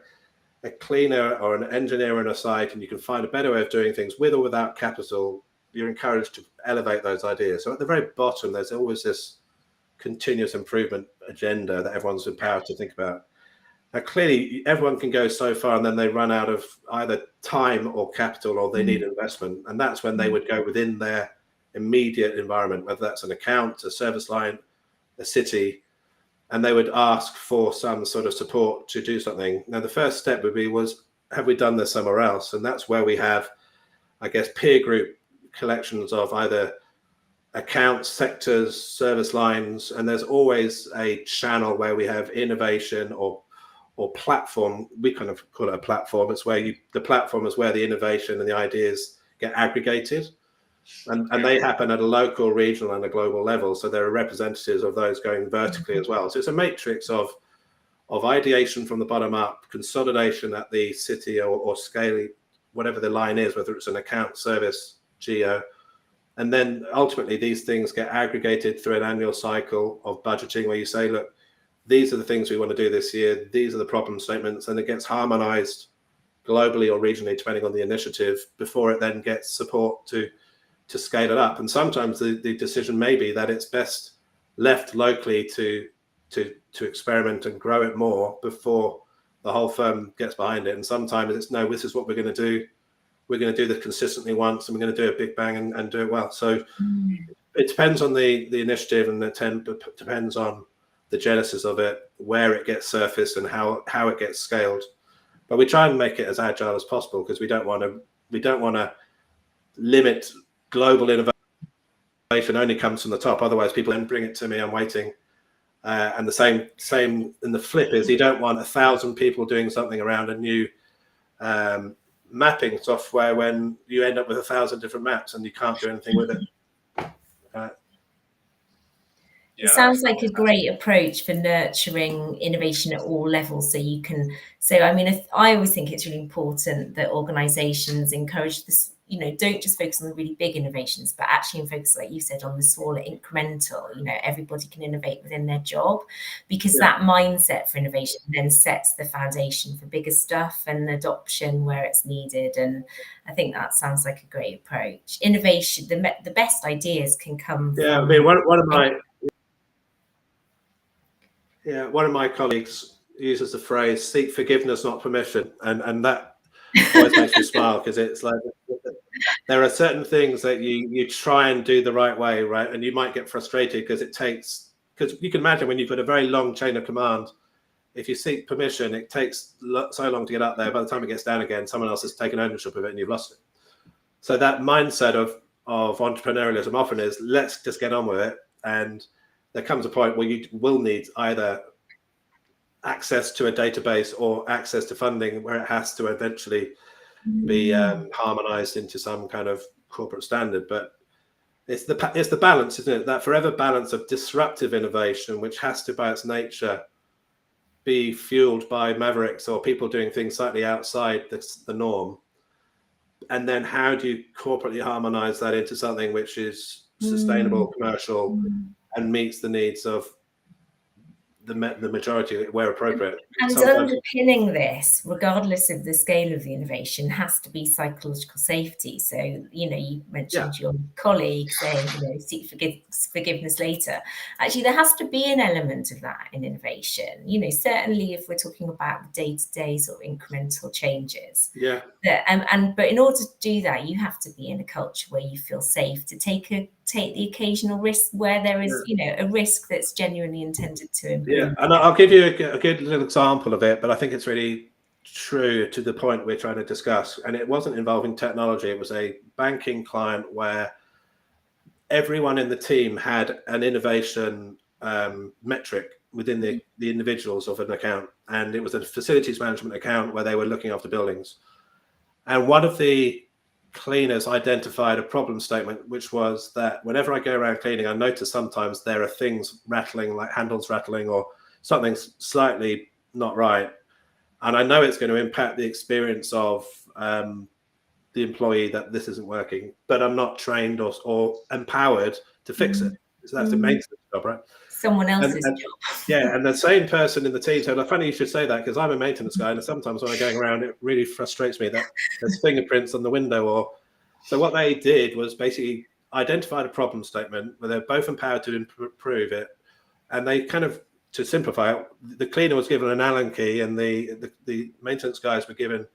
a cleaner or an engineer on a site and you can find a better way of doing things with or without capital, you're encouraged to elevate those ideas. So at the very bottom, there's always this continuous improvement agenda that everyone's empowered to think about. Now, clearly, everyone can go so far and then they run out of either time or capital, or they need investment. And that's when they would go within their immediate environment, whether that's an account, a service line, a city, and they would ask for some sort of support to do something. Now, the first step would be, have we done this somewhere else? And that's where we have, I guess, peer group collections of either accounts, sectors, service lines, and there's always a channel where we have innovation or platform. We kind of call it a platform. It's where the platform is where the innovation and the ideas get aggregated, and they happen at a local, regional, and a global level. So there are representatives of those going vertically as well. So it's a matrix of ideation from the bottom up, consolidation at the city or scale, whatever the line is, whether it's an account, service, geo. And then ultimately these things get aggregated through an annual cycle of budgeting where you say, look, these are the things we want to do this year. These are the problem statements, and it gets harmonized globally or regionally, depending on the initiative, before it then gets support to scale it up. And sometimes the decision may be that it's best left locally to experiment and grow it more before the whole firm gets behind it. And sometimes it's, no, this is what we're going to do. We're going to do this consistently once, and we're going to do a big bang and do it well. So it depends on the initiative, and it depends on the genesis of it, where it gets surfaced, and how it gets scaled. But we try and make it as agile as possible, because we don't want to limit global innovation. Only comes from the top. Otherwise, people then bring it to me. I'm waiting. And the same. And the flip is, you don't want 1,000 people doing something around a new mapping software when you end up with 1,000 different maps and you can't do anything with it. It sounds like a great approach for nurturing innovation at all levels. I mean, I always think it's really important that organizations encourage this, don't just focus on the really big innovations, but actually focus, like you said, on the smaller incremental, everybody can innovate within their job, because that mindset for innovation then sets the foundation for bigger stuff and adoption where it's needed. And I think that sounds like a great approach. Innovation, the best ideas can come from... I mean, one of my colleagues uses the phrase "seek forgiveness, not permission," and that always makes me smile, because it's like there are certain things that you try and do the right way, right? And you might get frustrated because you can imagine when you've got a very long chain of command, if you seek permission, it takes so long to get up there. By the time it gets down again, someone else has taken ownership of it and you've lost it. So that mindset of entrepreneurialism often is, let's just get on with it. And there comes a point where you will need either access to a database or access to funding, where it has to eventually be harmonized into some kind of corporate standard. But it's the balance, isn't it? That forever balance of disruptive innovation, which has to, by its nature, be fueled by mavericks or people doing things slightly outside the norm. And then how do you corporately harmonize that into something which is sustainable, commercial, and meets the needs of the majority where appropriate. And underpinning this, regardless of the scale of the innovation, has to be psychological safety. So, you mentioned your colleague saying, seek forgiveness later. Actually, there has to be an element of that in innovation. Certainly if we're talking about the day-to-day sort of incremental changes. Yeah. But in order to do that, you have to be in a culture where you feel safe to take the occasional risk where there is, a risk that's genuinely intended to improve. Yeah, and I'll give you a good little example of it, but I think it's really true to the point we're trying to discuss. And it wasn't involving technology. It was a banking client where everyone in the team had an innovation metric within the individuals of an account. And it was a facilities management account where they were looking after buildings. And one of the cleaners identified a problem statement, which was that whenever I go around cleaning, I notice sometimes there are things rattling, like handles rattling or something slightly not right. And I know it's going to impact the experience of the employee, that this isn't working, but I'm not trained or empowered to fix it. So that's the maintenance job, right? someone else's and job. yeah, and the same person in the team said, funny you should say that, because I'm a maintenance guy, and sometimes when I'm going around, it really frustrates me that there's fingerprints on the window. Or so what they did was basically identified a problem statement where they're both empowered to improve it, and they kind of, to simplify it, the cleaner was given an Allen key, and the maintenance guys were given,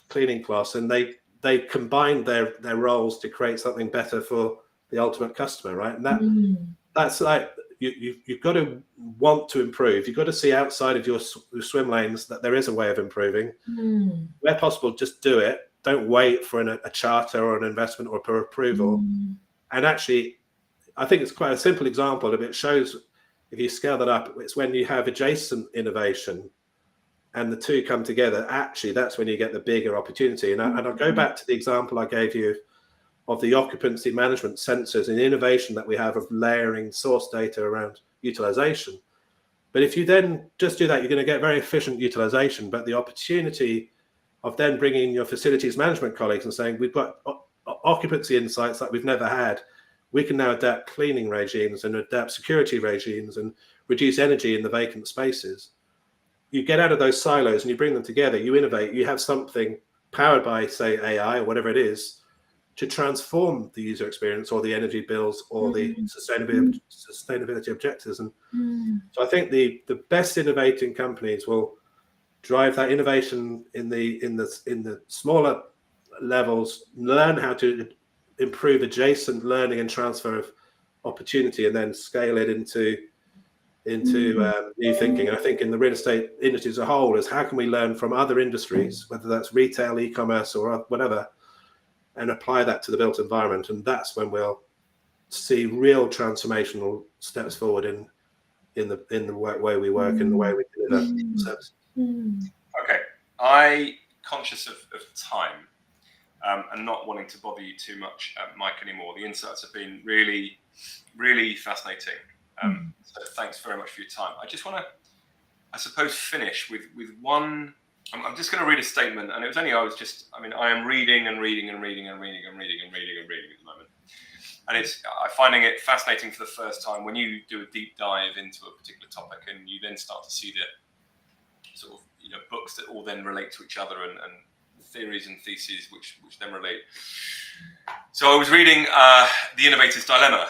cleaning cloths, and they combined their roles to create something better for the ultimate customer, right? And that's like, you've got to want to improve. You've got to see outside of your swim lanes that there is a way of improving. Where possible, just do it. Don't wait for a charter or an investment or per approval. And actually, I think it's quite a simple example. If it shows, if you scale that up, it's when you have adjacent innovation and the two come together, actually, that's when you get the bigger opportunity. And I'll go back to the example I gave you of the occupancy management sensors and innovation that we have of layering source data around utilization. But if you then just do that, you're going to get very efficient utilization. But the opportunity of then bringing your facilities management colleagues and saying, we've got occupancy insights that we've never had. We can now adapt cleaning regimes and adapt security regimes and reduce energy in the vacant spaces. You get out of those silos and you bring them together, you innovate, you have something powered by, say, AI or whatever it is, to transform the user experience or the energy bills or the sustainability objectives. And so I think the best innovating companies will drive that innovation in the smaller levels, learn how to improve adjacent learning and transfer of opportunity, and then scale it into new thinking. And I think in the real estate industry as a whole is, how can we learn from other industries, whether that's retail, e-commerce, or whatever, and apply that to the built environment. And that's when we'll see real transformational steps forward in the way we work and the way we deliver services. Okay, I, conscious of time and not wanting to bother you too much, Mike, anymore. The insights have been really, really fascinating. So thanks very much for your time. I just want to, I suppose, finish with one. I'm just going to read a statement, and it was only I am reading and reading and reading and reading and reading and reading and reading at the moment, and I'm finding it fascinating for the first time when you do a deep dive into a particular topic, and you then start to see the sort of books that all then relate to each other, and theories and theses which then relate. So I was reading The Innovator's Dilemma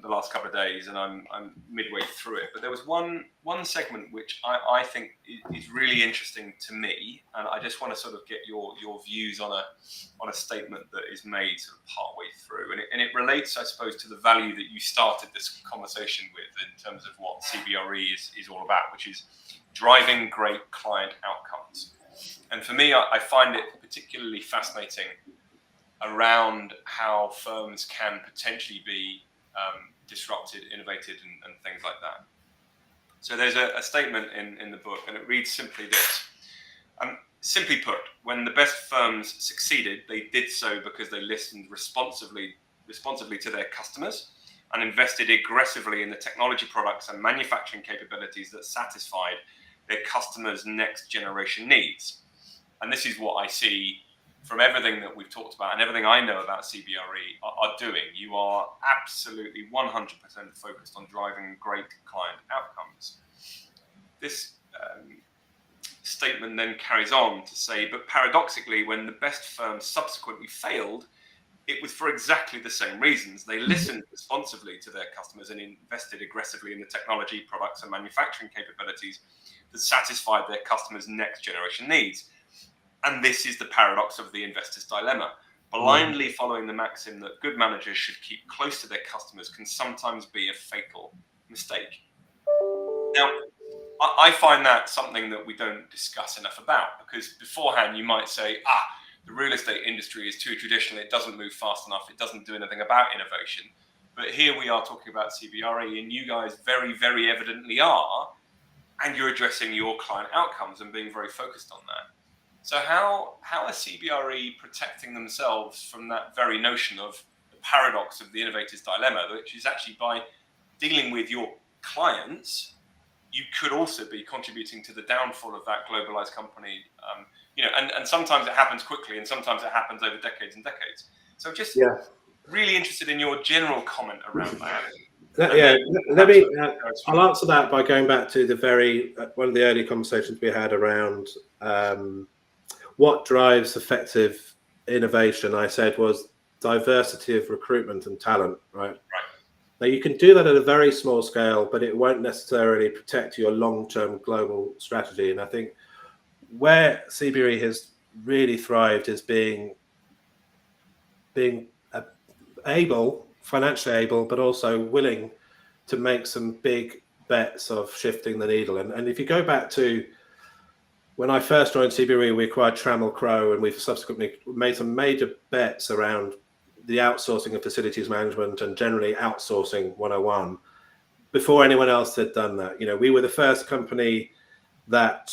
the last couple of days, and I'm midway through it. But there was one segment which I think is really interesting to me, and I just want to sort of get your views on a statement that is made sort of partway through, and it relates, I suppose, to the value that you started this conversation with in terms of what CBRE is all about, which is driving great client outcomes. And for me, I find it particularly fascinating around how firms can potentially be disrupted, innovated, and things like that. So there's a statement in the book, and it reads simply this. Simply put, when the best firms succeeded, they did so because they listened responsibly to their customers and invested aggressively in the technology products and manufacturing capabilities that satisfied their customers' next generation needs. And this is what I see from everything that we've talked about and everything I know about CBRE are doing. You are absolutely 100% focused on driving great client outcomes. This statement then carries on to say, but paradoxically, when the best firms subsequently failed, it was for exactly the same reasons. They listened responsibly to their customers and invested aggressively in the technology, products, and manufacturing capabilities that satisfied their customers' next generation needs. And this is the paradox of the investor's dilemma. Blindly following the maxim that good managers should keep close to their customers can sometimes be a fatal mistake. Now, I find that something that we don't discuss enough about, because beforehand you might say, the real estate industry is too traditional, it doesn't move fast enough, it doesn't do anything about innovation. But here we are talking about CBRE, and you guys very, very evidently are, and you're addressing your client outcomes and being very focused on that. So how are CBRE protecting themselves from that very notion of the paradox of the innovator's dilemma, which is actually by dealing with your clients, you could also be contributing to the downfall of that globalized company, and sometimes it happens quickly and sometimes it happens over decades and decades. So just really interested in your general comment around that. Let me. I'll answer that by going back to the one of the early conversations we had around what drives effective innovation. I said was diversity of recruitment and talent. Right. Now you can do that at a very small scale, but it won't necessarily protect your long-term global strategy. And I think where CBRE has really thrived is being financially able, but also willing to make some big bets of shifting the needle. And if you go back to when I first joined CBRE, we acquired Trammell Crow, and we've subsequently made some major bets around the outsourcing of facilities management and generally outsourcing 101 before anyone else had done that. We were the first company that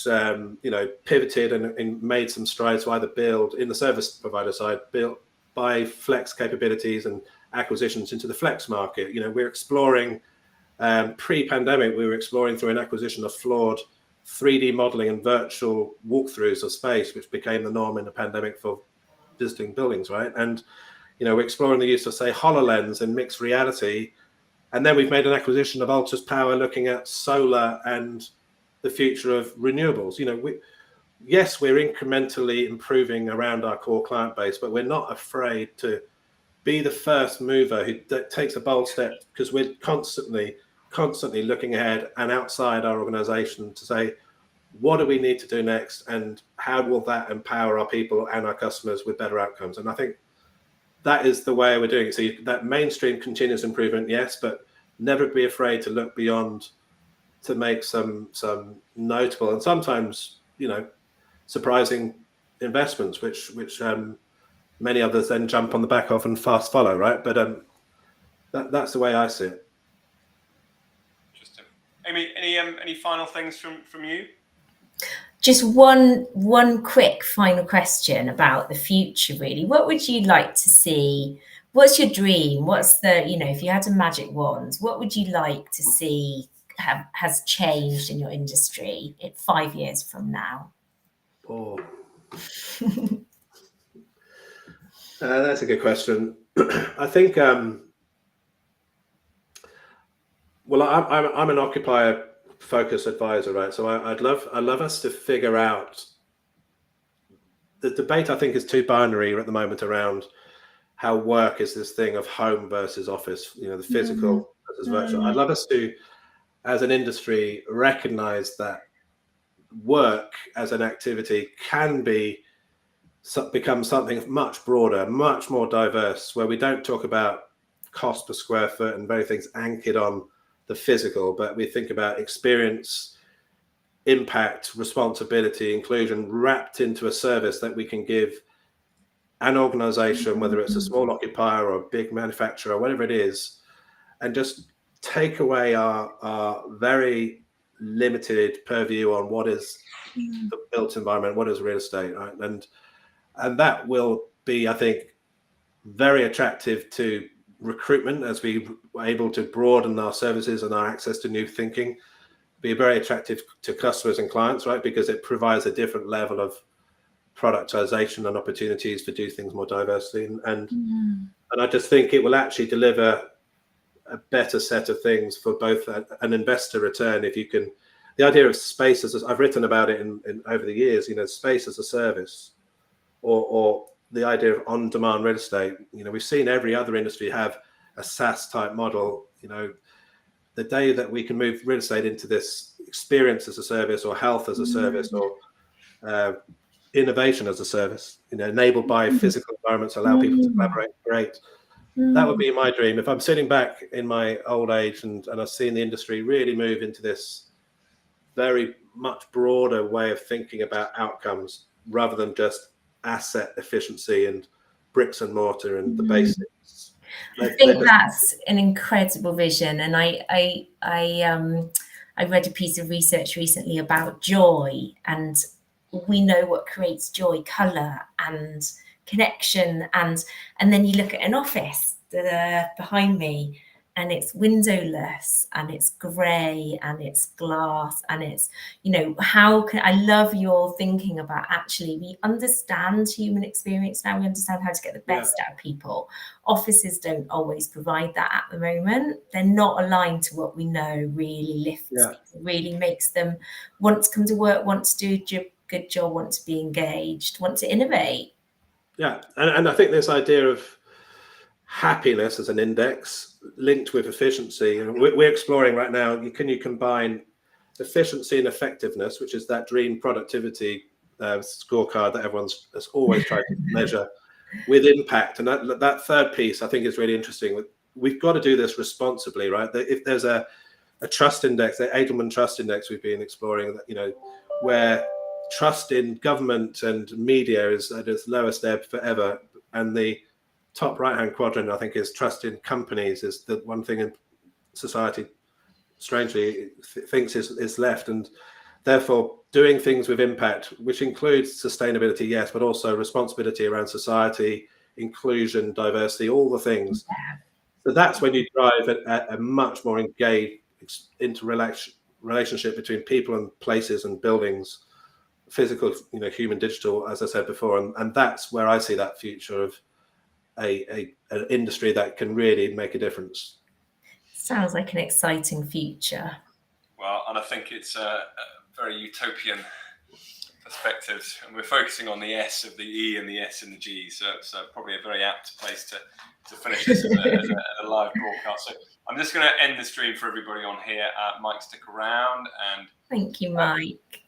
pivoted and made some strides to either build in the service provider side, build by flex capabilities and acquisitions into the flex market. We're exploring pre-pandemic. We were exploring through an acquisition of flawed 3D modeling and virtual walkthroughs of space, which became the norm in the pandemic for visiting buildings, right? And we're exploring the use of, say, HoloLens and mixed reality. And then we've made an acquisition of Altus Power, looking at solar and the future of renewables. Yes, we're incrementally improving around our core client base, but we're not afraid to be the first mover who takes a bold step, because we're constantly looking ahead and outside our organization to say, what do we need to do next, and how will that empower our people and our customers with better outcomes? And I think that is the way we're doing it. So that mainstream continuous improvement, yes, but never be afraid to look beyond to make some notable and sometimes surprising investments, which many others then jump on the back of and fast follow, right? But that's the way I see it. Interesting. Amy, any final things from you? Just one quick final question about the future, really. What would you like to see? What's your dream? What's if you had a magic wand, what would you like to see has changed in your industry 5 years from now? Oh, that's a good question. I think, well, I'm an occupier focused advisor, right? So I'd love us to figure out the debate. I think is too binary at the moment around how work is this thing of home versus office, the physical versus virtual. I'd love us to, as an industry, recognize that work as an activity can become something much broader, much more diverse, where we don't talk about cost per square foot and very things anchored on the physical, but we think about experience, impact, responsibility, inclusion wrapped into a service that we can give an organization, whether it's a small occupier or a big manufacturer or whatever it is, and just take away our very limited purview on what is the built environment, what is real estate, right? And that will be, I think, very attractive to recruitment as we are able to broaden our services and our access to new thinking. Be very attractive to customers and clients, right? Because it provides a different level of productization and opportunities to do things more diversely. And I just think it will actually deliver a better set of things for both an investor return. If you can, the idea of space as I've written about it in over the years, space as a service, or the idea of on-demand real estate. We've seen every other industry have a SaaS type model. The day that we can move real estate into this experience as a service, or health as a service, or innovation as a service, enabled by physical environments, allow people to collaborate, create. That would be my dream. If I'm sitting back in my old age and I've seen the industry really move into this very much broader way of thinking about outcomes, rather than just asset efficiency and bricks and mortar and the basics. I think that's an incredible vision. And I read a piece of research recently about joy, and we know what creates joy: color and connection. And then you look at an office behind me, and it's windowless and it's grey and it's glass and it's, you know, how can I love your thinking about actually we understand human experience now, we understand how to get the best out of people. Offices don't always provide that at the moment. They're not aligned to what we know really lifts people, really makes them want to come to work, want to do a good job, want to be engaged, want to innovate. Yeah, and I think this idea of happiness as an index linked with efficiency, and we're exploring right now, can you combine efficiency and effectiveness, which is that dream productivity scorecard that everyone's has always tried to measure, with impact. And that third piece I think is really interesting. We've got to do this responsibly, right? If there's a trust index, the Edelman Trust Index we've been exploring, you know, where trust in government and media is at its lowest ebb forever, and the top right-hand quadrant, I think, is trust in companies is the one thing in society, strangely, thinks is left. And therefore, doing things with impact, which includes sustainability, yes, but also responsibility around society, inclusion, diversity, all the things. So that's when you drive a much more engaged relationship between people and places and buildings, physical, you know, human, digital, as I said before. And that's where I see that future of an industry that can really make a difference. Sounds like an exciting future. Well, and I think it's a very utopian perspective, and we're focusing on the S of the E and the S and the G, so probably a very apt place to finish this as a live broadcast. So I'm just going to end the stream for everybody on here. Mike, stick around. And thank you, Mike.